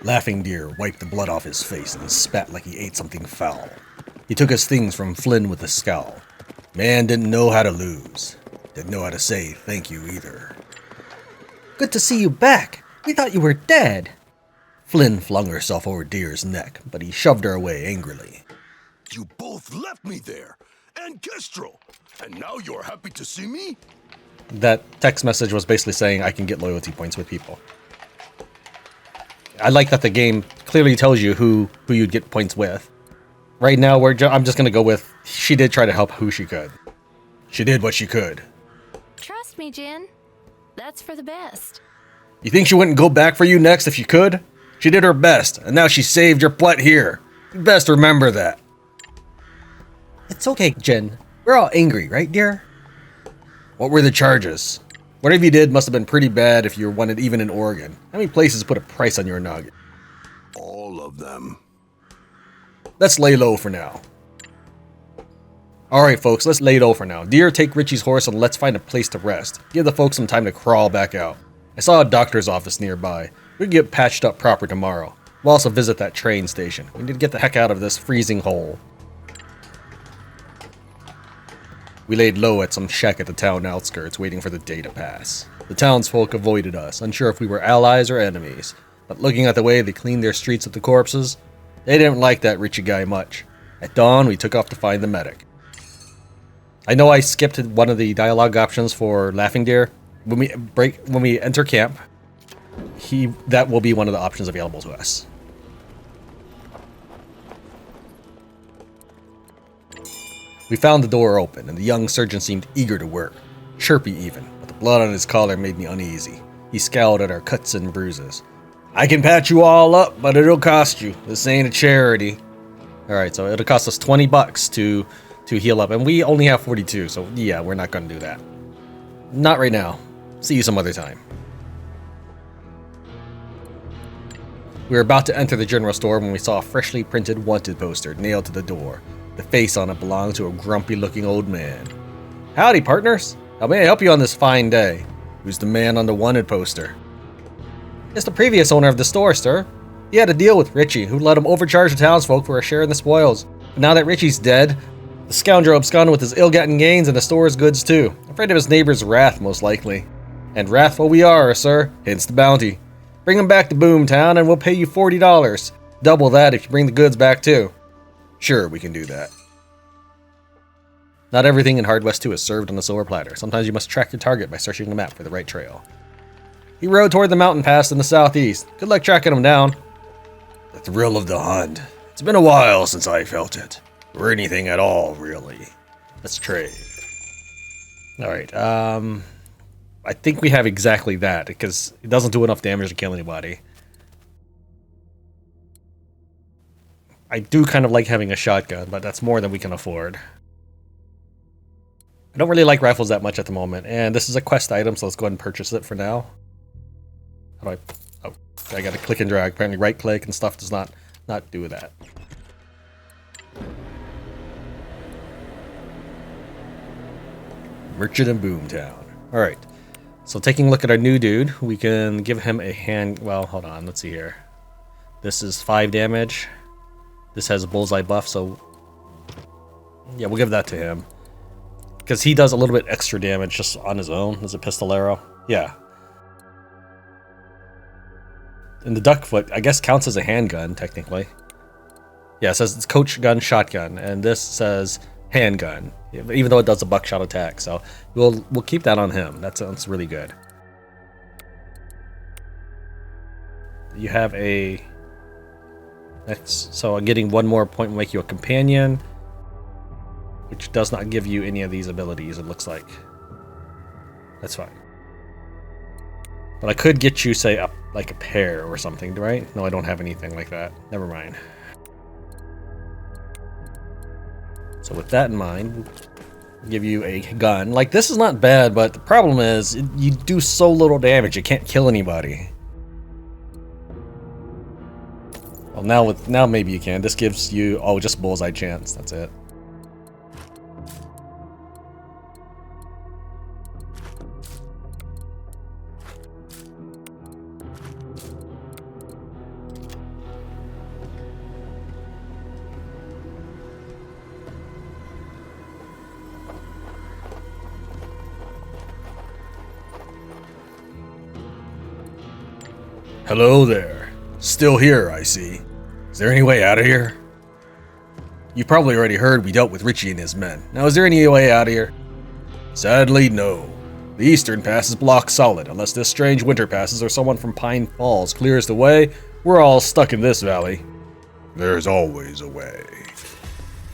Laughing Deer wiped the blood off his face and spat like he ate something foul. He took his things from Flynn with a scowl. Man didn't know how to lose. Didn't know how to say thank you either. Good to see you back. We thought you were dead. Flynn flung herself over Deer's neck, but he shoved her away angrily. You both left me there, and Kestrel, and now you're happy to see me? That text message was basically saying I can get loyalty points with people. I like that the game clearly tells you who you'd get points with. Right now, I'm just going to go with she did try to help who she could. She did what she could. Trust me, Jin. That's for the best. You think she wouldn't go back for you next if she could? She did her best, and now she saved your butt here. You best remember that. It's okay, Jin. We're all angry, right, dear? What were the charges? Whatever you did must have been pretty bad if you were wanted even in Oregon. How many places put a price on your noggin? All of them. Let's lay low for now. Alright folks, let's lay low for now. Deer, take Richie's horse and let's find a place to rest. Give the folks some time to crawl back out. I saw a doctor's office nearby. We can get patched up proper tomorrow. We'll also visit that train station. We need to get the heck out of this freezing hole. We laid low at some shack at the town outskirts, waiting for the day to pass. The townsfolk avoided us, unsure if we were allies or enemies. But looking at the way they cleaned their streets of the corpses, they didn't like that Richie guy much. At dawn, we took off to find the medic. I know I skipped one of the dialogue options for Laughing Deer. When we enter camp, that will be one of the options available to us. We found the door open, and the young surgeon seemed eager to work, chirpy even, but the blood on his collar made me uneasy. He scowled at our cuts and bruises. I can patch you all up, but it'll cost you. This ain't a charity. Alright, so it'll cost us $20 to heal up, and we only have 42, so yeah, we're not gonna do that. Not right now. See you some other time. We were about to enter the general store when we saw a freshly printed wanted poster nailed to the door. The face on it belonged to a grumpy-looking old man. Howdy, partners. How may I help you on this fine day? Who's the man on the wanted poster? It's the previous owner of the store, sir. He had a deal with Richie, who let him overcharge the townsfolk for a share in the spoils. But now that Richie's dead, the scoundrel absconded with his ill-gotten gains and the store's goods too. Afraid of his neighbor's wrath, most likely. And wrathful we are, sir, hence the bounty. Bring him back to Boomtown and we'll pay you $40. Double that if you bring the goods back too. Sure, we can do that. Not everything in Hard West 2 is served on a silver platter. Sometimes you must track your target by searching the map for the right trail. He rode toward the mountain pass in the southeast. Good luck tracking him down. The thrill of the hunt. It's been a while since I felt it. Or anything at all, really. Let's trade. Alright, I think we have exactly that, because it doesn't do enough damage to kill anybody. I do kind of like having a shotgun, but that's more than we can afford. I don't really like rifles that much at the moment, and this is a quest item, so let's go ahead and purchase it for now. How do I... Oh, I gotta click and drag. Apparently right click and stuff does not do that. Merchant in Boomtown. Alright, so taking a look at our new dude, we can give him a hand... Well, hold on, let's see here. This is 5 damage. This has a bullseye buff, so... Yeah, we'll give that to him. Because he does a little bit extra damage just on his own as a pistolero. Yeah. And the duckfoot, I guess, counts as a handgun, technically. Yeah, it says it's coach gun, shotgun, and this says handgun, even though it does a buckshot attack. So we'll keep that on him. That sounds really good. You have a... So getting one more point will make you a companion, which does not give you any of these abilities, it looks like. That's fine. But I could get you, say, like a pair or something, right? No, I don't have anything like that. Never mind. So with that in mind, we'll give you a gun. Like, this is not bad, but the problem is you do so little damage, you can't kill anybody. Well, now maybe you can. This gives you, oh, just bullseye chance. That's it. Hello there. Still here, I see. Is there any way out of here? You've probably already heard we dealt with Richie and his men. Now, is there any way out of here? Sadly, no. The eastern pass is blocked solid. Unless this strange winter passes or someone from Pine Falls clears the way, we're all stuck in this valley. There's always a way.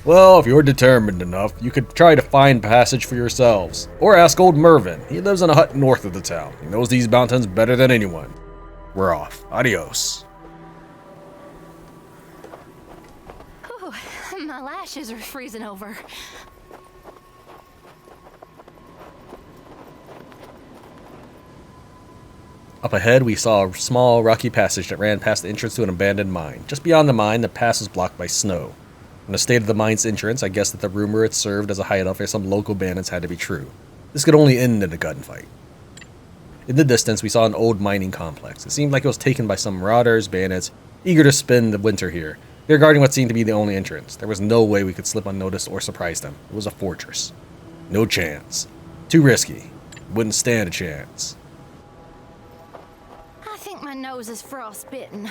Well, if you're determined enough, you could try to find passage for yourselves. Or ask old Mervin. He lives in a hut north of the town. He knows these mountains better than anyone. We're off. Adios. Whew, my lashes are freezing over. Up ahead, we saw a small, rocky passage that ran past the entrance to an abandoned mine. Just beyond the mine, the pass was blocked by snow. From the state of the mine's entrance, I guess that the rumor it served as a hideout for some local bandits had to be true. This could only end in a gunfight. In the distance, we saw an old mining complex. It seemed like it was taken by some marauders, bandits, eager to spend the winter here. They were guarding what seemed to be the only entrance. There was no way we could slip unnoticed or surprise them. It was a fortress. No chance. Too risky. Wouldn't stand a chance. I think my nose is frostbitten.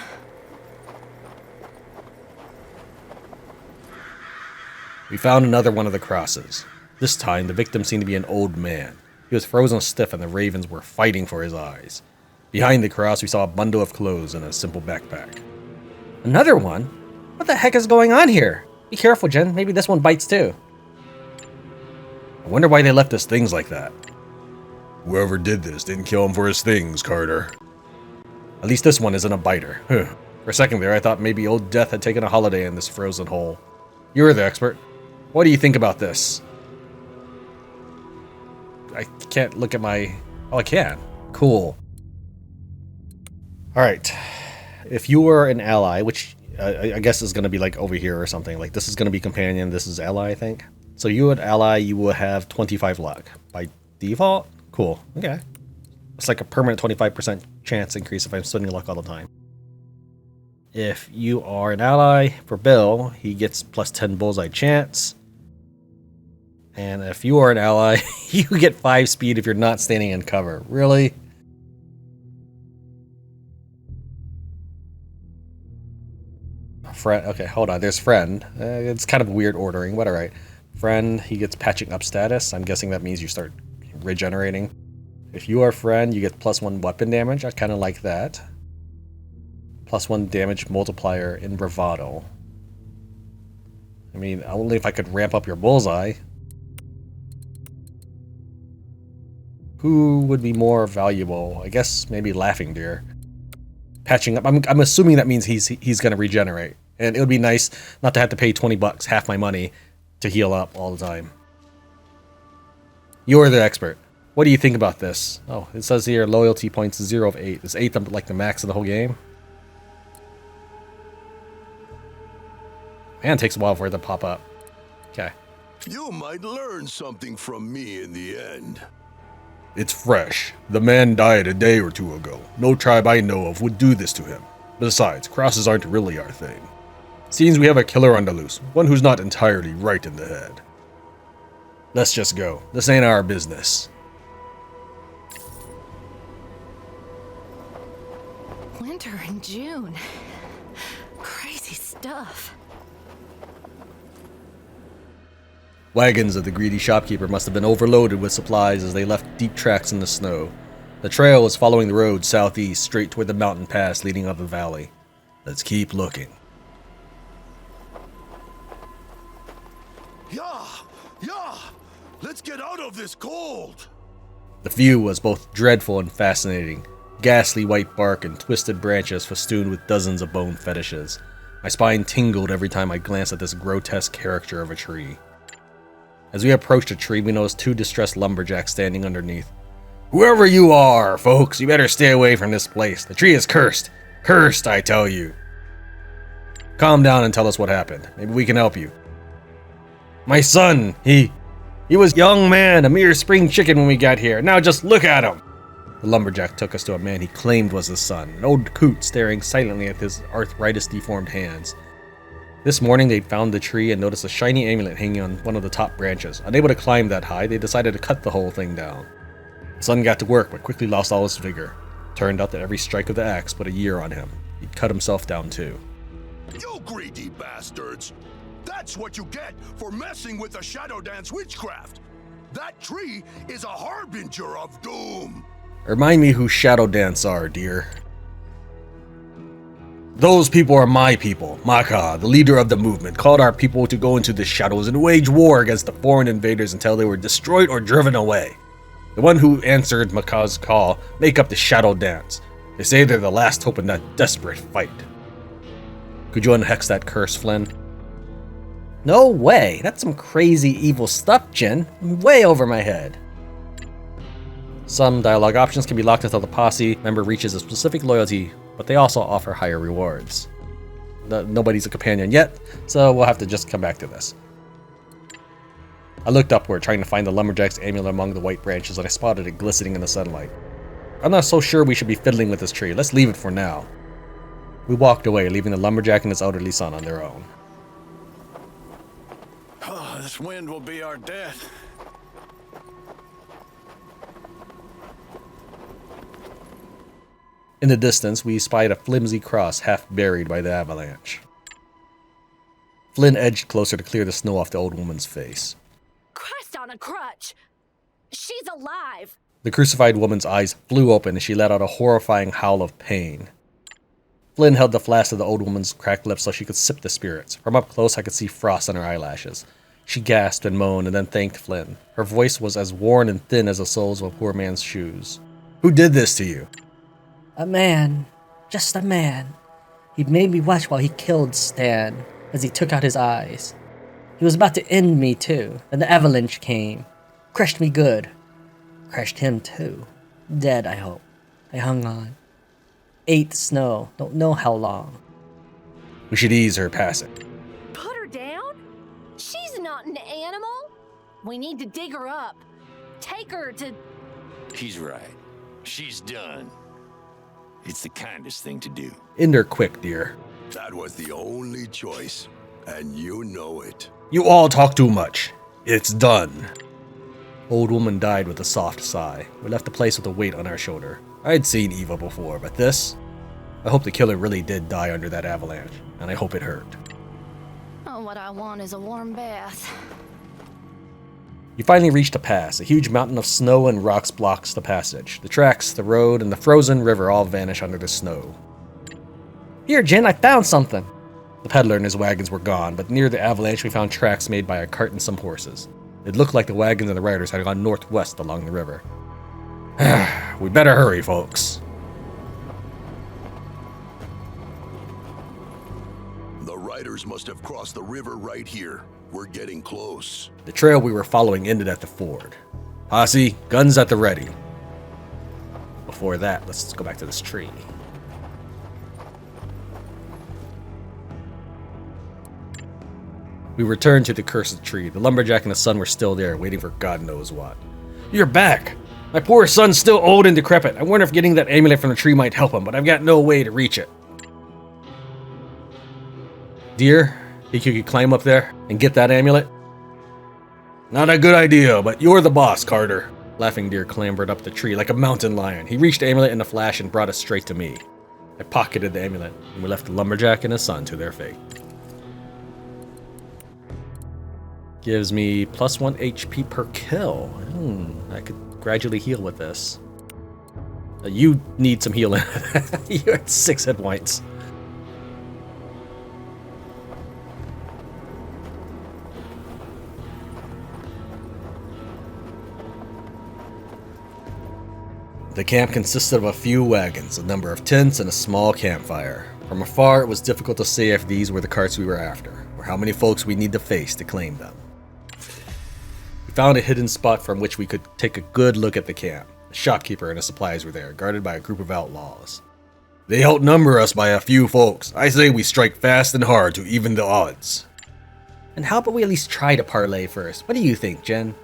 We found another one of the crosses. This time, the victim seemed to be an old man. He was frozen stiff and the ravens were fighting for his eyes. Behind the cross, we saw a bundle of clothes and a simple backpack. Another one? What the heck is going on here? Be careful, Jen. Maybe this one bites too. I wonder why they left us things like that. Whoever did this didn't kill him for his things, Carter. At least this one isn't a biter. For a second there, I thought maybe Old Death had taken a holiday in this frozen hole. You're the expert. What do you think about this? I can't look at my... Oh, I can. Cool. Alright. If you were an ally, which I guess is going to be like over here or something. Like this is going to be companion, this is ally, I think. So you would ally, you will have 25 luck. By default? Cool. Okay. It's like a permanent 25% chance increase if I'm spending luck all the time. If you are an ally for Bill, he gets plus 10 bullseye chance. And if you are an ally, you get 5 speed if you're not standing in cover. Really? Friend. Okay, hold on. There's friend. It's kind of weird ordering, but alright. Friend, he gets patching up status. I'm guessing that means you start regenerating. If you are friend, you get plus 1 weapon damage. I kind of like that. Plus 1 damage multiplier in bravado. I mean, only if I could ramp up your bullseye. Who would be more valuable? I guess maybe Laughing Deer. Patching up. I'm assuming that means he's going to regenerate. And it would be nice not to have to pay 20 bucks, half my money, to heal up all the time. You're the expert. What do you think about this? Oh, it says here loyalty points 0 of 8. Is 8 like the max of the whole game? Man, it takes a while for it to pop up. Okay. You might learn something from me in the end. It's fresh. The man died a day or two ago. No tribe I know of would do this to him. Besides, crosses aren't really our thing. Seems we have a killer on the loose, one who's not entirely right in the head. Let's just go. This ain't our business. Winter in June. Crazy stuff. Wagons of the greedy shopkeeper must have been overloaded with supplies as they left deep tracks in the snow. The trail was following the road southeast, straight toward the mountain pass leading up the valley. Let's keep looking. Yeah! Let's get out of this cold! The view was both dreadful and fascinating. Ghastly white bark and twisted branches festooned with dozens of bone fetishes. My spine tingled every time I glanced at this grotesque caricature of a tree. As we approached a tree, we noticed 2 distressed lumberjacks standing underneath. Whoever you are, folks, you better stay away from this place. The tree is cursed. Cursed, I tell you. Calm down and tell us what happened. Maybe we can help you. My son, he was a young man, a mere spring chicken when we got here. Now just look at him. The lumberjack took us to a man he claimed was his son, an old coot staring silently at his arthritis-deformed hands. This morning, they found the tree and noticed a shiny amulet hanging on one of the top branches. Unable to climb that high, they decided to cut the whole thing down. The son got to work, but quickly lost all his vigor. Turned out that every strike of the axe put a year on him. He'd cut himself down too. You greedy bastards! That's what you get for messing with the Shadow Dance witchcraft! That tree is a harbinger of doom! Remind me who Shadow Dance are, dear. Those people are my people. Maka, the leader of the movement, called our people to go into the shadows and wage war against the foreign invaders until they were destroyed or driven away. The one who answered Maka's call make up the Shadow Dance. They say they're the last hope in that desperate fight. Could you unhex that curse, Flynn? No way. That's some crazy evil stuff, Jin. Way over my head. Some dialogue options can be locked until the posse member reaches a specific loyalty, but they also offer higher rewards. Nobody's a companion yet, so we'll have to just come back to this. I looked upward, trying to find the lumberjack's amulet among the white branches, and I spotted it glistening in the sunlight. I'm not so sure we should be fiddling with this tree. Let's leave it for now. We walked away, leaving the lumberjack and his elderly son on their own. Oh, this wind will be our death. In the distance, we spied a flimsy cross half buried by the avalanche. Flynn edged closer to clear the snow off the old woman's face. Christ on a crutch! She's alive! The crucified woman's eyes flew open and she let out a horrifying howl of pain. Flynn held the flask to the old woman's cracked lips so she could sip the spirits. From up close, I could see frost on her eyelashes. She gasped and moaned and then thanked Flynn. Her voice was as worn and thin as the soles of a poor man's shoes. Who did this to you? A man. Just a man. He made me watch while he killed Stan as he took out his eyes. He was about to end me too. Then the avalanche came. Crushed me good. Crushed him too. Dead, I hope. I hung on. Ate the snow. Don't know how long. We should ease her passing. Put her down? She's not an animal. We need to dig her up. Take her to... He's right. She's done. It's the kindest thing to do. End her quick, dear. That was the only choice, and you know it. You all talk too much. It's done. Old woman died with a soft sigh. We left the place with a weight on our shoulder. I'd seen evil before, but this? I hope the killer really did die under that avalanche, and I hope it hurt. Oh, what I want is a warm bath. You finally reached a pass. A huge mountain of snow and rocks blocks the passage. The tracks, the road, and the frozen river all vanish under the snow. Here, Jin, I found something. The peddler and his wagons were gone, but near the avalanche we found tracks made by a cart and some horses. It looked like the wagons and the riders had gone northwest along the river. We better hurry, folks. The riders must have crossed the river right here. We're getting close. The trail we were following ended at the ford. Posse, guns at the ready. Before that, let's go back to this tree. We returned to the cursed tree. The lumberjack and his son were still there, waiting for God knows what. You're back! My poor son's still old and decrepit. I wonder if getting that amulet from the tree might help him, but I've got no way to reach it. Dear, think you could climb up there and get that amulet? Not a good idea, but you're the boss, Carter. Laughing Deer clambered up the tree like a mountain lion. He reached the amulet in a flash and brought it straight to me. I pocketed the amulet, and we left the lumberjack and his son to their fate. Gives me +1 HP per kill. I could gradually heal with this. You need some healing. You're at 6 hit points. The camp consisted of a few wagons, a number of tents, and a small campfire. From afar, it was difficult to say if these were the carts we were after, or how many folks we need to face to claim them. We found a hidden spot from which we could take a good look at the camp. The shopkeeper and his supplies were there, guarded by a group of outlaws. They outnumber us by a few folks. I say we strike fast and hard to even the odds. And how about we at least try to parlay first? What do you think, Jen?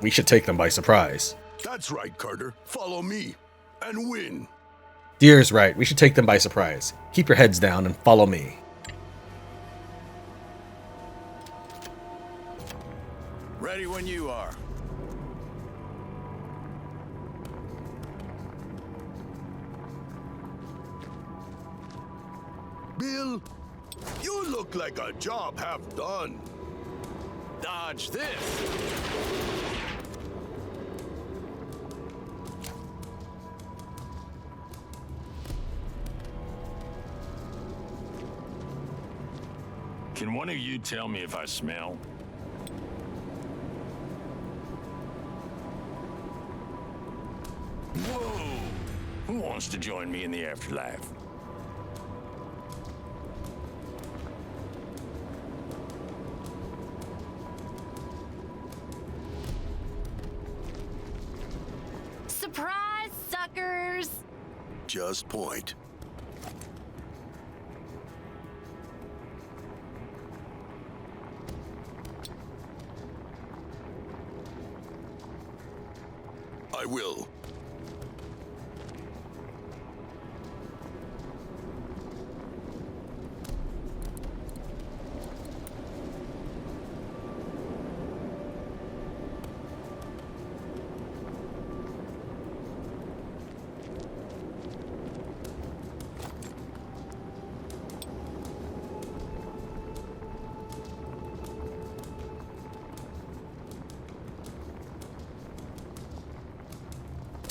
We should take them by surprise. That's right, Carter. Follow me and win. Deer's right. We should take them by surprise. Keep your heads down and follow me. Ready when you are. Bill, you look like a job half done. Dodge this. Can one of you tell me if I smell? Whoa! Who wants to join me in the afterlife? Surprise, suckers! Just point. I will.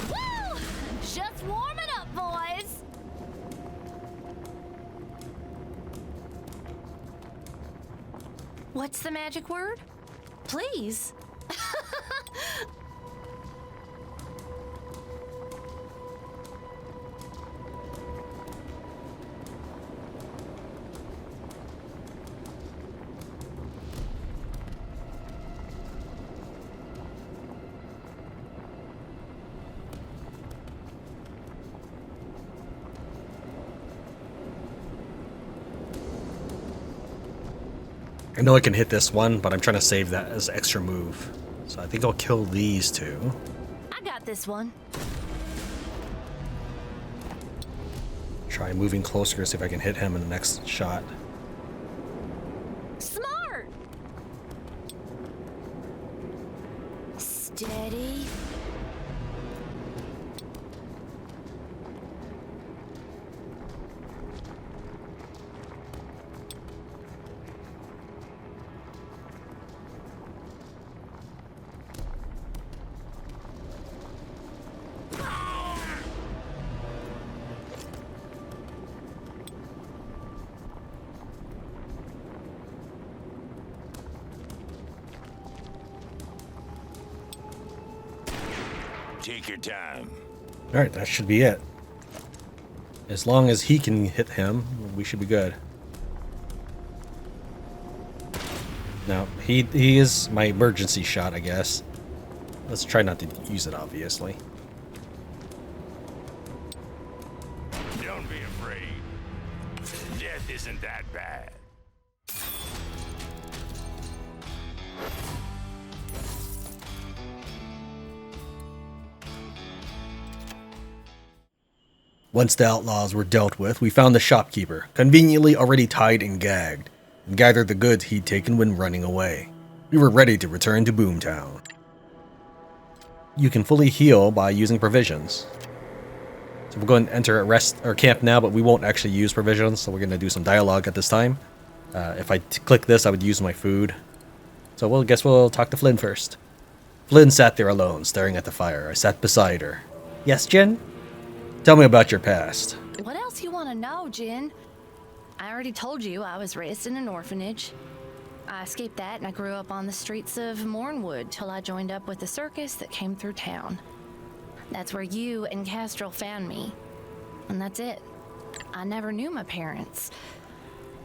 Woo! Just warming up, boys! What's the magic word? Please. I know I can hit this one, but I'm trying to save that as extra move. So I think I'll kill these two. I got this one. Try moving closer to see if I can hit him in the next shot. Smart! Steady. Take your time. Alright, that should be it. As long as he can hit him, we should be good. Now, he is my emergency shot, I guess. Let's try not to use it, obviously. Don't be afraid. Death isn't that bad. Once the outlaws were dealt with, we found the shopkeeper, conveniently already tied and gagged, and gathered the goods he'd taken when running away. We were ready to return to Boomtown. You can fully heal by using provisions. So we're going to enter a rest or camp now, but we won't actually use provisions, so we're going to do some dialogue at this time. If I click this, I would use my food. So we'll guess we'll talk to Flynn first. Flynn sat there alone, staring at the fire. I sat beside her. Yes, Jen? Tell me about your past. What else you want to know, Jen? I already told you I was raised in an orphanage. I escaped that and I grew up on the streets of Mornwood till I joined up with the circus that came through town. That's where you and Castrol found me. And that's it. I never knew my parents.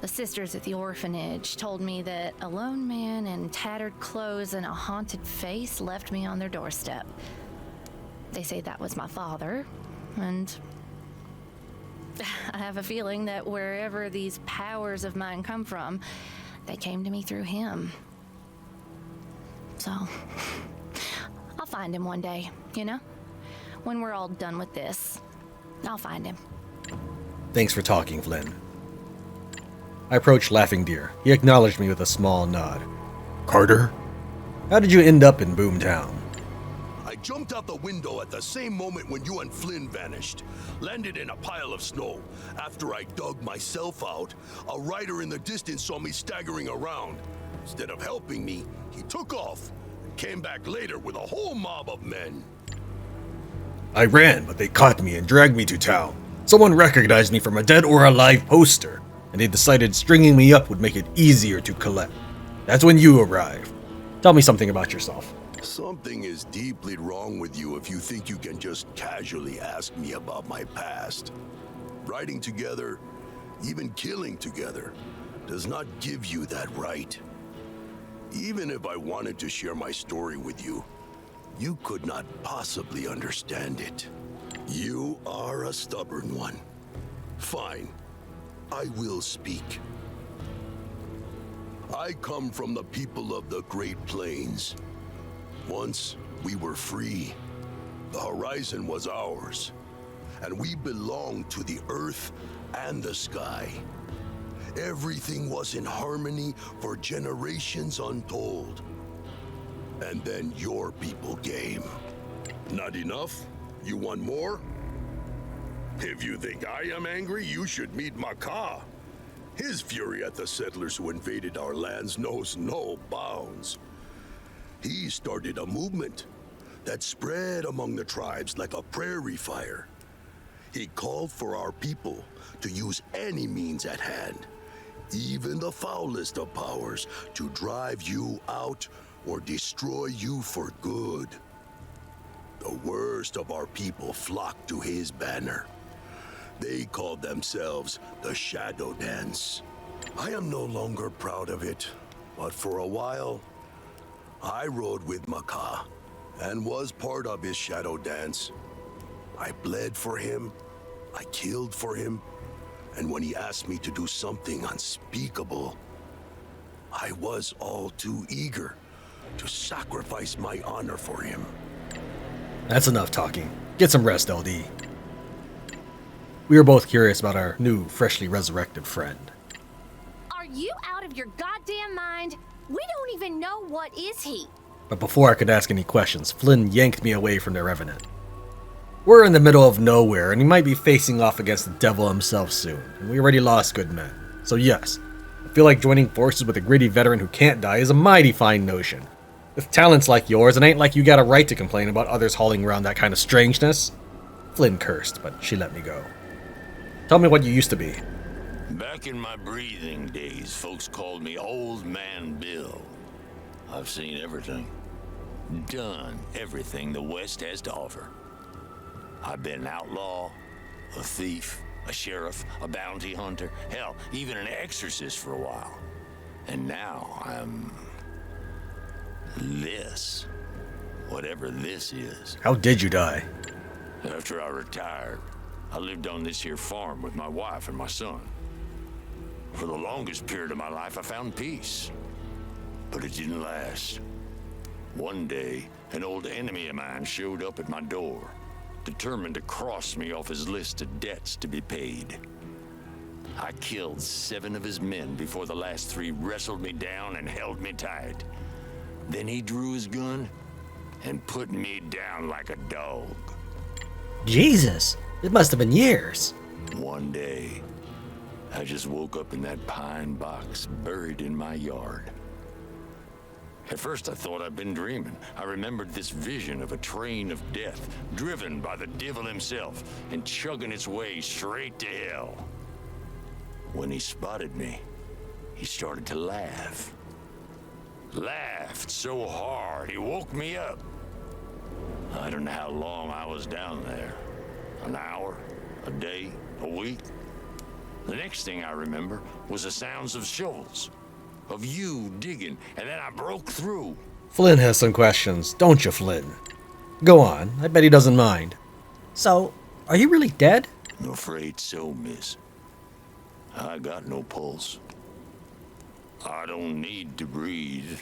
The sisters at the orphanage told me that a lone man in tattered clothes and a haunted face left me on their doorstep. They say that was my father, and I have a feeling that wherever these powers of mine come from, they came to me through him. So, I'll find him one day, you know? When we're all done with this, I'll find him. Thanks for talking, Flynn. I approached Laughing Deer. He acknowledged me with a small nod. Carter? How did you end up in Boomtown? I jumped out the window at the same moment when you and Flynn vanished. Landed in a pile of snow. After I dug myself out, a rider in the distance saw me staggering around. Instead of helping me, he took off and came back later with a whole mob of men. I ran, but they caught me and dragged me to town. Someone recognized me from a dead or alive poster, and they decided stringing me up would make it easier to collect. That's when you arrived. Tell me something about yourself. Something is deeply wrong with you if you think you can just casually ask me about my past. Riding together, even killing together, does not give you that right. Even if I wanted to share my story with you, you could not possibly understand it. You are a stubborn one. Fine, I will speak. I come from the people of the Great Plains. Once, we were free. The horizon was ours, and we belonged to the earth and the sky. Everything was in harmony for generations untold. And then your people came. Not enough? You want more? If you think I am angry, you should meet Maka. His fury at the settlers who invaded our lands knows no bounds. He started a movement that spread among the tribes like a prairie fire. He called for our people to use any means at hand, even the foulest of powers, to drive you out or destroy you for good. The worst of our people flocked to his banner. They called themselves the Shadow Dance. I am no longer proud of it, but for a while, I rode with Maka and was part of his Shadow Dance. I bled for him, I killed for him, and when he asked me to do something unspeakable, I was all too eager to sacrifice my honor for him. That's enough talking. Get some rest, LD. We were both curious about our new, freshly resurrected friend. Are you out of your goddamn mind? We don't even know what is he. But before I could ask any questions, Flynn yanked me away from the Revenant. We're in the middle of nowhere, and he might be facing off against the devil himself soon, and we already lost good men. So yes, I feel like joining forces with a gritty veteran who can't die is a mighty fine notion. With talents like yours, it ain't like you got a right to complain about others hauling around that kind of strangeness. Flynn cursed, but she let me go. Tell me what you used to be. Back in my breathing days, folks called me Old Man Bill. I've seen everything. Done everything the West has to offer. I've been an outlaw, a thief, a sheriff, a bounty hunter, hell, even an exorcist for a while. And now I'm this. Whatever this is. How did you die? After I retired, I lived on this here farm with my wife and my son. For the longest period of my life, I found peace. But it didn't last. One day, an old enemy of mine showed up at my door, determined to cross me off his list of debts to be paid. I killed 7 of his men before the last 3 wrestled me down and held me tight. Then he drew his gun and put me down like a dog. Jesus, it must have been years. One day, I just woke up in that pine box buried in my yard. At first, I thought I'd been dreaming. I remembered this vision of a train of death, driven by the devil himself and chugging its way straight to hell. When he spotted me, he started to laugh. Laughed so hard, he woke me up. I don't know how long I was down there. An hour, a day, a week. The next thing I remember was the sounds of shovels, of you digging, and then I broke through. Flynn has some questions, don't you, Flynn? Go on, I bet he doesn't mind. So, are you really dead? I'm afraid so, miss. I got no pulse. I don't need to breathe.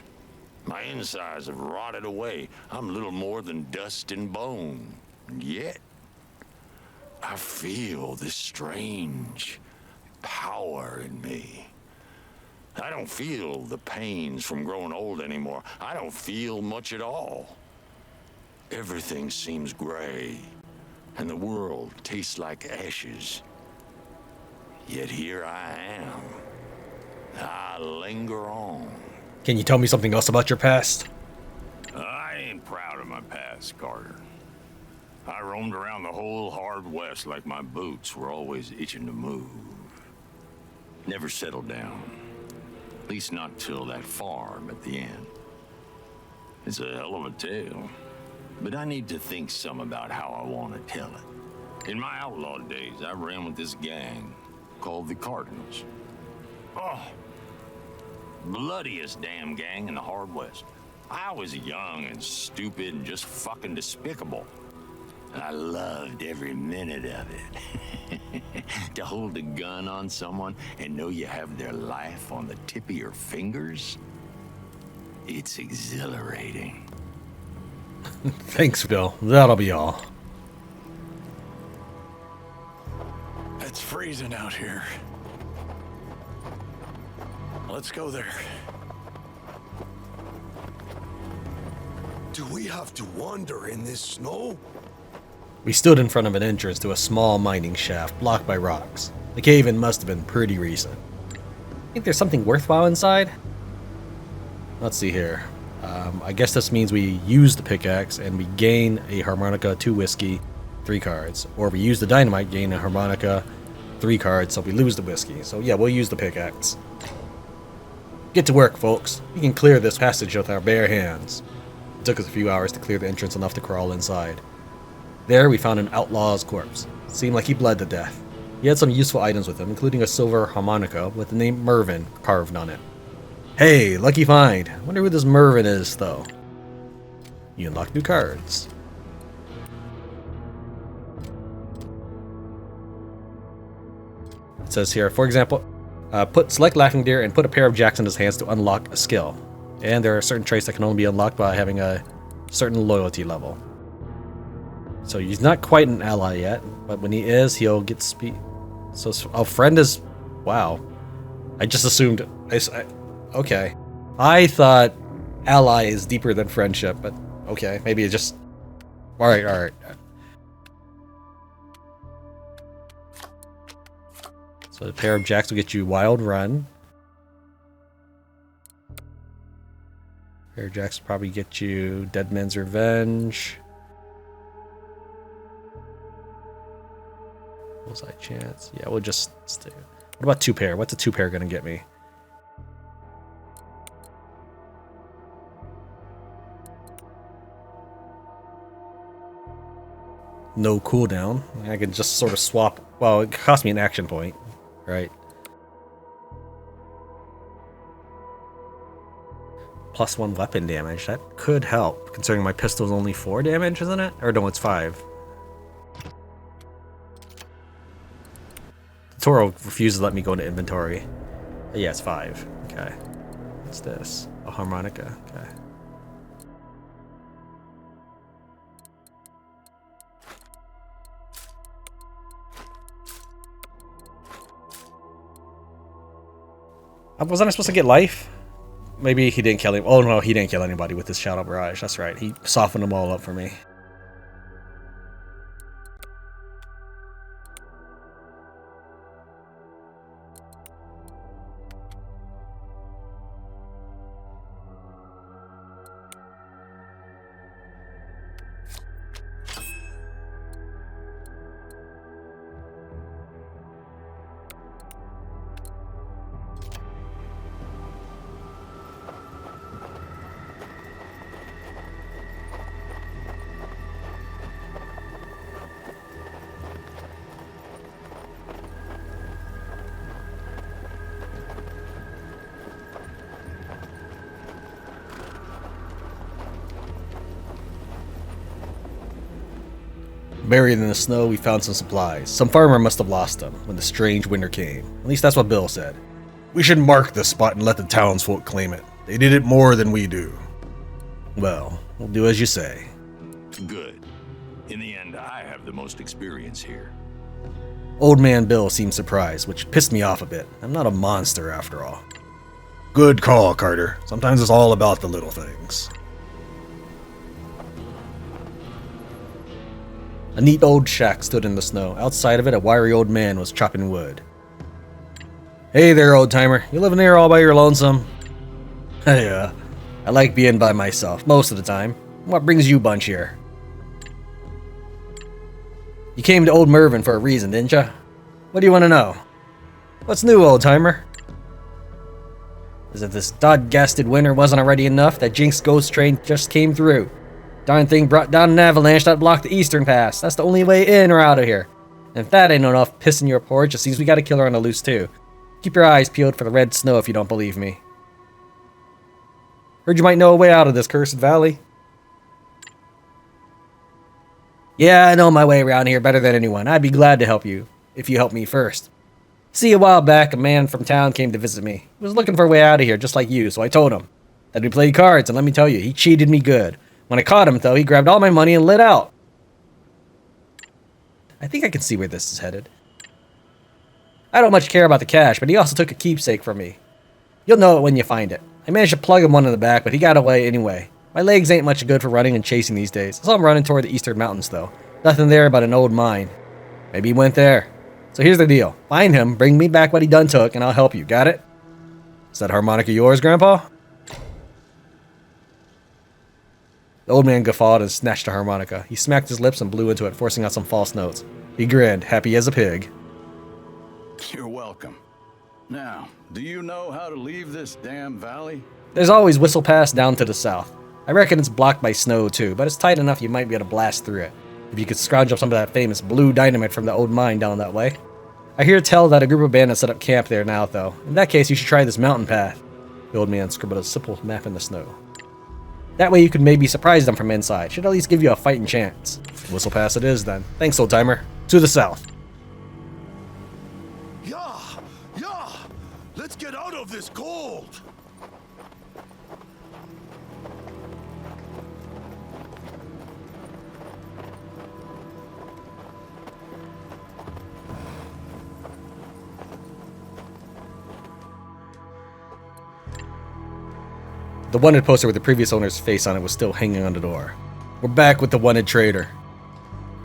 My insides have rotted away. I'm little more than dust and bone. And yet, I feel this strange power in me. I don't feel the pains from growing old anymore. I don't feel much at all. Everything seems gray, and the world tastes like ashes. Yet here I am. I linger on. Can you tell me something else about your past? I ain't proud of my past, Carter. I roamed around the whole hard west like my boots were always itching to move. Never settled down. At least not till that farm at the end. It's a hell of a tale. But I need to think some about how I want to tell it. In my outlaw days, I ran with this gang called the Cardinals. Oh, bloodiest damn gang in the hard west. I was young and stupid and just fucking despicable. I loved every minute of it. To hold a gun on someone and know you have their life on the tip of your fingers, it's exhilarating. Thanks, Bill. That'll be all. It's freezing out here. Let's go there. Do we have to wander in this snow? We stood in front of an entrance to a small mining shaft blocked by rocks. The cave-in must have been pretty recent. Think there's something worthwhile inside? Let's see here. I guess this means we use the pickaxe and we gain a harmonica, 2 whiskey, 3 cards. Or we use the dynamite, gain a harmonica, 3 cards, so we lose the whiskey. So yeah, we'll use the pickaxe. Get to work, folks. We can clear this passage with our bare hands. It took us a few hours to clear the entrance enough to crawl inside. There we found an outlaw's corpse. Seemed like he bled to death. He had some useful items with him, including a silver harmonica with the name Mervin carved on it. Hey, lucky find. Wonder who this Mervin is, though. You unlock new cards. It says here, for example, select Laughing Deer and put a pair of jacks in his hands to unlock a skill. And there are certain traits that can only be unlocked by having a certain loyalty level. So he's not quite an ally yet, but when he is, he'll get speed. So a friend is... Wow. I just assumed... Okay. I thought ally is deeper than friendship, but okay. Maybe it's just... Alright. So a pair of jacks will get you Wild Run. A pair of jacks will probably get you Dead Man's Revenge. Bullseye chance. Yeah, we'll just stay. What about 2 pair? What's a 2 pair gonna get me? No cooldown. I can just sort of swap. Well, it cost me an action point, right? +1 weapon damage. That could help, considering my pistol's only 4 damage, isn't it? Or no, it's 5. Toro refuses to let me go into inventory. Yeah, it's 5. Okay. What's this? A harmonica. Okay. Wasn't I supposed to get life? Maybe he didn't kill him. Oh no, he didn't kill anybody with his Shadow Barrage. That's right. He softened them all up for me. Buried in the snow, we found some supplies. Some farmer must have lost them when the strange winter came. At least that's what Bill said. We should mark this spot and let the townsfolk claim it. They did it more than we do. Well, we'll do as you say. Good. In the end, I have the most experience here. Old man Bill seemed surprised, which pissed me off a bit. I'm not a monster after all. Good call, Carter. Sometimes it's all about the little things. A neat old shack stood in the snow. Outside of it, a wiry old man was chopping wood. Hey there, old-timer. You living here all by your lonesome? Yeah, I like being by myself, most of the time. What brings you bunch here? You came to old Mervin for a reason, didn't ya? What do you want to know? What's new, old-timer? Is it this dod-gasted winter wasn't already enough? That Jinx ghost train just came through. Darn thing brought down an avalanche that blocked the eastern pass. That's the only way in or out of here. And if that ain't enough pissing your porch, it seems we got a killer on the loose too. Keep your eyes peeled for the red snow if you don't believe me. Heard you might know a way out of this cursed valley. Yeah, I know my way around here better than anyone. I'd be glad to help you, if you help me first. See, a while back, a man from town came to visit me. He was looking for a way out of here, just like you, so I told him that we played cards, and let me tell you, he cheated me good. When I caught him, though, he grabbed all my money and lit out. I think I can see where this is headed. I don't much care about the cash, but he also took a keepsake from me. You'll know it when you find it. I managed to plug him one in the back, but he got away anyway. My legs ain't much good for running and chasing these days, so I'm running toward the eastern mountains, though. Nothing there but an old mine. Maybe he went there. So here's the deal. Find him, bring me back what he done took, and I'll help you. Got it? Is that harmonica yours, Grandpa? The old man guffawed and snatched a harmonica. He smacked his lips and blew into it, forcing out some false notes. He grinned, happy as a pig. You're welcome. Now, do you know how to leave this damn valley? There's always Whistle Pass down to the south. I reckon it's blocked by snow too, but it's tight enough you might be able to blast through it. If you could scrounge up some of that famous blue dynamite from the old mine down that way. I hear tell that a group of bandits set up camp there now, though. In that case, you should try this mountain path. The old man scribbled a simple map in the snow. That way you could maybe surprise them from inside. Should at least give you a fighting chance. Whistle Pass it is, then. Thanks, old-timer. To the south. Yeah! Let's get out of this cold! The wanted poster with the previous owner's face on it was still hanging on the door. We're back with the wanted trader.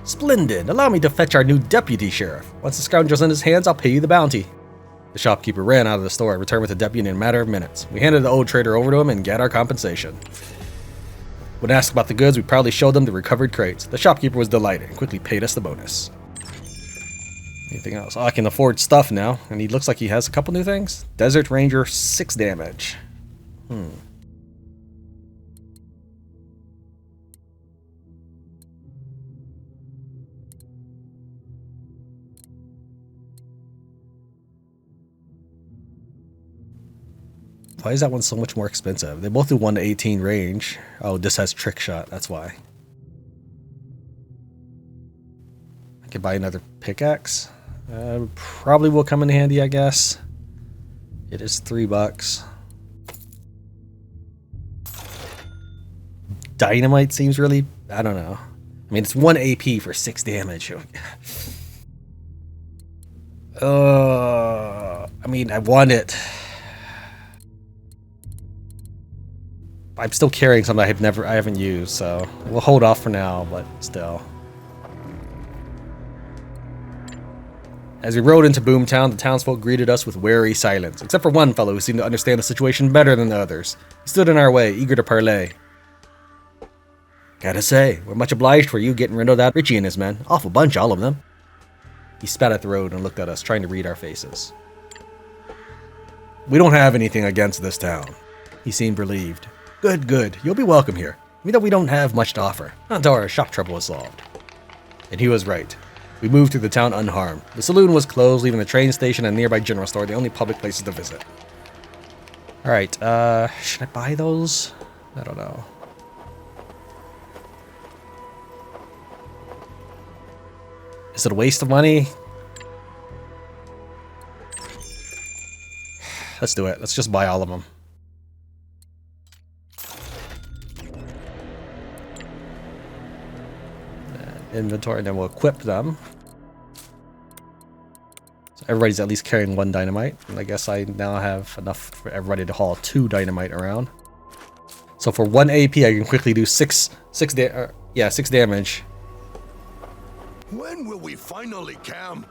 Splendid! Allow me to fetch our new deputy sheriff. Once the scoundrel's in his hands, I'll pay you the bounty. The shopkeeper ran out of the store and returned with the deputy in a matter of minutes. We handed the old trader over to him and got our compensation. When asked about the goods, we proudly showed them the recovered crates. The shopkeeper was delighted and quickly paid us the bonus. Anything else? Oh, I can afford stuff now, and he looks like he has a couple new things. Desert Ranger, 6 damage. Why is that one so much more expensive? They both do 1 to 18 range. Oh, this has trick shot, that's why. I could buy another pickaxe. Probably will come in handy, I guess. It is $3. Dynamite seems really, I don't know. I mean, it's 1 AP for 6 damage. I mean, I want it. I'm still carrying something I haven't used, so we'll hold off for now, but still. As we rode into Boomtown, the townsfolk greeted us with wary silence, except for one fellow who seemed to understand the situation better than the others. He stood in our way, eager to parley. Gotta say, we're much obliged for you getting rid of that Richie and his men. Awful bunch, all of them. He spat at the road and looked at us, trying to read our faces. We don't have anything against this town. He seemed relieved. Good. You'll be welcome here. Even though we don't have much to offer. Not until our shop trouble is solved. And he was right. We moved through the town unharmed. The saloon was closed, leaving the train station and nearby general store the only public places to visit. Alright, should I buy those? I don't know. Is it a waste of money? Let's do it. Let's just buy all of them. Inventory, and then we'll equip them. So everybody's at least carrying 1 dynamite, and I guess I now have enough for everybody to haul 2 dynamite around. So for 1 AP, I can quickly do 6 damage. When will we finally camp?